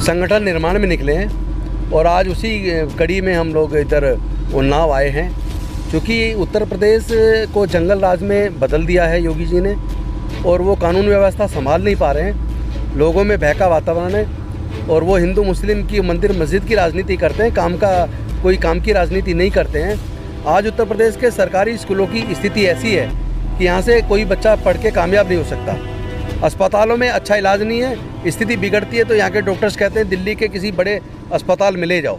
संगठन निर्माण में निकले हैं और आज उसी कड़ी में हम लोग इधर उन्नाव आए हैं। क्योंकि उत्तर प्रदेश को जंगल राज में बदल दिया है योगी जी ने और वो कानून व्यवस्था संभाल नहीं पा रहे हैं। लोगों में भय का वातावरण है और वो हिंदू मुस्लिम की मंदिर मस्जिद की राजनीति करते हैं, कोई काम की राजनीति नहीं करते हैं। आज उत्तर प्रदेश के सरकारी स्कूलों की स्थिति ऐसी है कि यहाँ से कोई बच्चा पढ़ के कामयाब नहीं हो सकता। अस्पतालों में अच्छा इलाज नहीं है, स्थिति बिगड़ती है तो यहाँ के डॉक्टर्स कहते हैं दिल्ली के किसी बड़े अस्पताल में ले जाओ।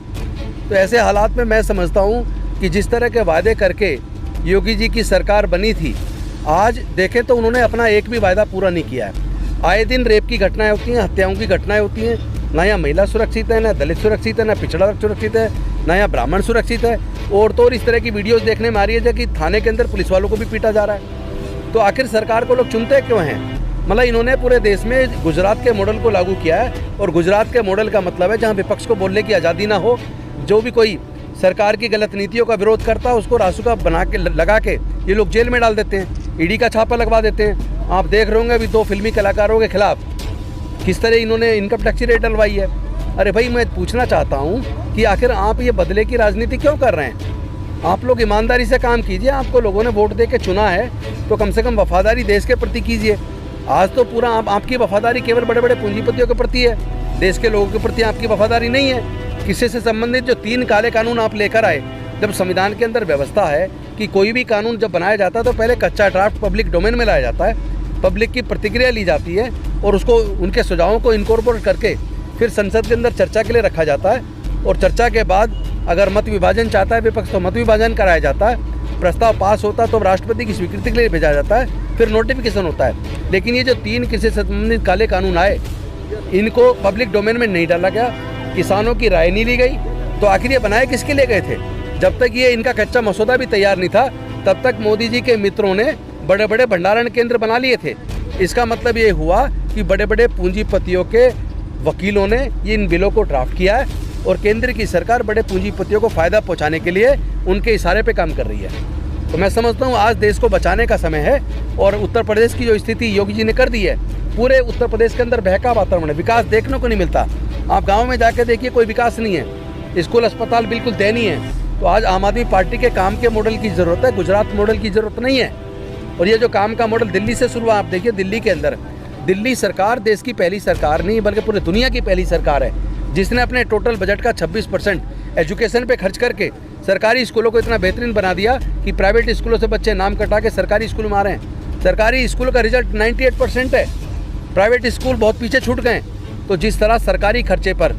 तो ऐसे हालात में मैं समझता हूँ कि जिस तरह के वायदे करके योगी जी की सरकार बनी थी, आज देखें तो उन्होंने अपना एक भी वायदा पूरा नहीं किया है। आए दिन रेप की घटनाएं होती हैं, हत्याओं की घटनाएं होती हैं। ना यहाँ महिला सुरक्षित है, ना दलित सुरक्षित है, ना पिछड़ा वर्ग सुरक्षित है, ना यहाँ ब्राह्मण सुरक्षित है। और तो और इस तरह की वीडियोस देखने में आ रही है कि थाने के अंदर पुलिस वालों को भी पीटा जा रहा है। तो आखिर सरकार को लोग चुनते क्यों हैं? मतलब इन्होंने पूरे देश में गुजरात के मॉडल को लागू किया है और गुजरात के मॉडल का मतलब है जहाँ विपक्ष को बोलने की आज़ादी ना हो। जो भी कोई सरकार की गलत नीतियों का विरोध करता है उसको रासुका बना के लगा के ये लोग जेल में डाल देते हैं, ईडी का छापा लगवा देते हैं। आप देख रहे होंगे अभी 2 फिल्मी कलाकारों के खिलाफ किस तरह इन्होंने इनकम टैक्स रेट डलवाई है। अरे भाई, मैं पूछना चाहता हूँ कि आखिर आप ये बदले की राजनीति क्यों कर रहे हैं? आप लोग ईमानदारी से काम कीजिए। आपको लोगों ने वोट दे के चुना है तो कम से कम वफादारी देश के प्रति कीजिए। आज तो पूरा आपकी वफादारी केवल बड़े बड़े पूंजीपतियों के प्रति है, देश के लोगों के प्रति आपकी वफादारी नहीं है। किसी से संबंधित जो 3 काले कानून आप लेकर आए, जब संविधान के अंदर व्यवस्था है कि कोई भी कानून जब बनाया जाता है तो पहले कच्चा ड्राफ्ट पब्लिक डोमेन में लाया जाता है, पब्लिक की प्रतिक्रिया ली जाती है और उसको उनके सुझावों को इनकॉर्पोरेट करके फिर संसद के अंदर चर्चा के लिए रखा जाता है। और चर्चा के बाद अगर मत विभाजन चाहता है विपक्ष तो मत विभाजन कराया जाता है, प्रस्ताव पास होता है तो राष्ट्रपति की स्वीकृति के लिए भेजा जाता है, फिर नोटिफिकेशन होता है। लेकिन ये जो 3 कृषि से संबंधित काले कानून आए, इनको पब्लिक डोमेन में नहीं डाला गया, किसानों की राय नहीं ली गई, तो आखिर ये बनाए किसके लिए गए थे? जब तक ये इनका कच्चा मसौदा भी तैयार नहीं था तब तक मोदी जी के मित्रों ने बड़े बड़े भंडारण केंद्र बना लिए थे। इसका मतलब ये हुआ कि बड़े बड़े पूंजीपतियों के वकीलों ने ये इन बिलों को ड्राफ्ट किया है और केंद्र की सरकार बड़े पूंजीपतियों को फ़ायदा पहुंचाने के लिए उनके इशारे पे काम कर रही है। तो मैं समझता हूँ आज देश को बचाने का समय है और उत्तर प्रदेश की जो स्थिति योगी जी ने कर दी है, पूरे उत्तर प्रदेश के अंदर भय का वातावरण है, विकास देखने को नहीं मिलता। आप गाँव में जाके देखिए, कोई विकास नहीं है, स्कूल अस्पताल बिल्कुल दयनीय है। तो आज आम आदमी पार्टी के काम के मॉडल की ज़रूरत है, गुजरात मॉडल की ज़रूरत नहीं है। और ये जो काम का मॉडल दिल्ली से शुरू हुआ, आप देखिए दिल्ली के अंदर, दिल्ली सरकार देश की पहली सरकार नहीं बल्कि पूरी दुनिया की पहली सरकार है जिसने अपने टोटल बजट का 26% एजुकेशन पे खर्च करके सरकारी स्कूलों को इतना बेहतरीन बना दिया कि प्राइवेट स्कूलों से बच्चे नाम कटा के सरकारी स्कूल में आ रहे हैं। सरकारी स्कूलों का रिजल्ट 98% है, प्राइवेट स्कूल बहुत पीछे छूट गए। तो जिस तरह सरकारी खर्चे पर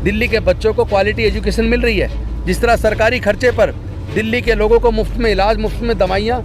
दिल्ली के बच्चों को क्वालिटी एजुकेशन मिल रही है, जिस तरह सरकारी खर्चे पर दिल्ली के लोगों को मुफ्त में इलाज, मुफ्त में दवाइयाँ,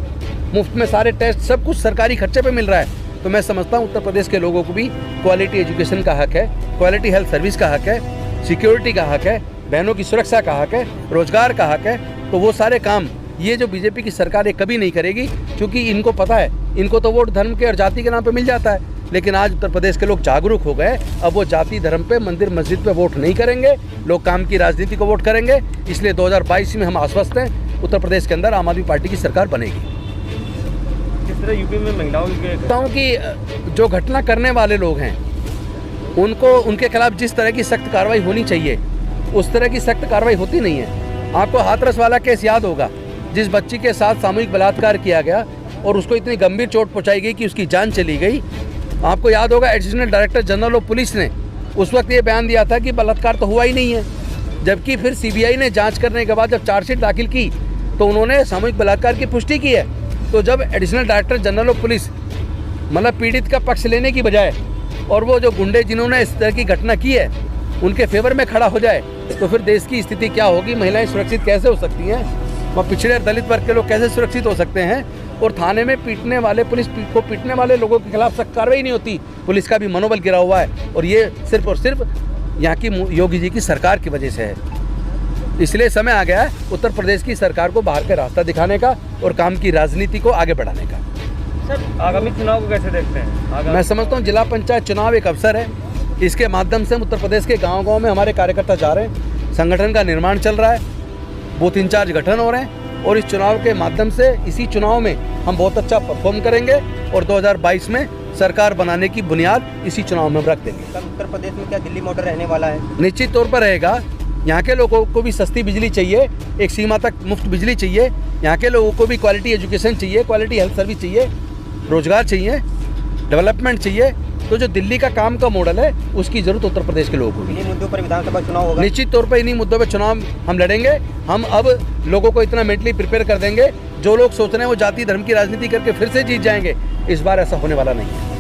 मुफ्त में सारे टेस्ट, सब कुछ सरकारी खर्चे पे मिल रहा है, तो मैं समझता हूँ उत्तर प्रदेश के लोगों को भी क्वालिटी एजुकेशन का हक है, क्वालिटी हेल्थ सर्विस का हक है, सिक्योरिटी का हक है, बहनों की सुरक्षा का हक है, रोजगार का हक है। तो वो सारे काम ये जो बीजेपी की सरकार है कभी नहीं करेगी, क्योंकि इनको पता है इनको तो वोट धर्म के और जाति के नाम पे मिल जाता है। लेकिन आज उत्तर प्रदेश के लोग जागरूक हो गए, अब वो जाति धर्म पे, मंदिर मस्जिद पे वोट नहीं करेंगे, लोग काम की राजनीति को वोट करेंगे। इसलिए 2022 में हम आश्वस्त हैं, उत्तर प्रदेश के अंदर आम आदमी पार्टी की सरकार बनेगी। किस तरह यूपी में महिलाओं की जो घटना करने वाले लोग हैं उनको, उनके खिलाफ जिस तरह की सख्त कार्रवाई होनी चाहिए उस तरह की सख्त कार्रवाई होती नहीं है। आपको हाथरस वाला केस याद होगा, जिस बच्ची के साथ सामूहिक बलात्कार किया गया और उसको इतनी गंभीर चोट पहुंचाई गई कि उसकी जान चली गई। आपको याद होगा additional director general of police ने उस वक्त ये बयान दिया था कि बलात्कार तो हुआ ही नहीं है, जबकि फिर सीबीआई ने जांच करने के बाद जब चार्जशीट दाखिल की तो उन्होंने सामूहिक बलात्कार की पुष्टि की है। तो जब additional director general of police मतलब पीड़ित का पक्ष लेने की बजाय और वो जो गुंडे जिन्होंने इस तरह की घटना की है उनके फेवर में खड़ा हो जाए, तो फिर देश की स्थिति क्या होगी? महिलाएं सुरक्षित कैसे हो सकती हैं? वह पिछड़े दलित वर्ग के लोग कैसे सुरक्षित हो सकते हैं? और थाने में पीटने वाले, पुलिस को पीटने वाले लोगों के खिलाफ सख्त कार्रवाई नहीं होती। पुलिस का भी मनोबल गिरा हुआ है और ये सिर्फ और सिर्फ यहाँ की योगी जी की सरकार की वजह से है। इसलिए समय आ गया है उत्तर प्रदेश की सरकार को बाहर का रास्ता दिखाने का और काम की राजनीति को आगे बढ़ाने का। सर, आगामी चुनाव को कैसे देखते हैं? मैं समझता हूँ जिला पंचायत चुनाव एक अवसर है, इसके माध्यम से हम उत्तर प्रदेश के गांव-गांव में हमारे कार्यकर्ता जा रहे हैं, संगठन का निर्माण चल रहा है, बूथ इंचार्ज गठन हो रहे हैं और इस चुनाव के माध्यम से, इसी चुनाव में हम बहुत अच्छा परफॉर्म करेंगे और 2022 में सरकार बनाने की बुनियाद इसी चुनाव में हम रख देंगे। सर उत्तर प्रदेश में क्या दिल्ली मॉडल रहने वाला है? निश्चित तौर पर रहेगा। यहाँ के लोगों को भी सस्ती बिजली चाहिए, एक सीमा तक मुफ्त बिजली चाहिए, यहाँ के लोगों को भी क्वालिटी एजुकेशन चाहिए, क्वालिटी हेल्थ सर्विस चाहिए, रोजगार चाहिए, डेवलपमेंट चाहिए। तो जो दिल्ली का काम का मॉडल है उसकी ज़रूरत उत्तर प्रदेश के लोगों को भी। इन्हीं मुद्दों पर विधानसभा चुनाव होगा? निश्चित तौर पर इन्हीं मुद्दों पर चुनाव हम लड़ेंगे। हम अब लोगों को इतना मेंटली प्रिपेयर कर देंगे, जो लोग सोच रहे हैं वो जाति धर्म की राजनीति करके फिर से जीत जाएंगे, इस बार ऐसा होने वाला नहीं है।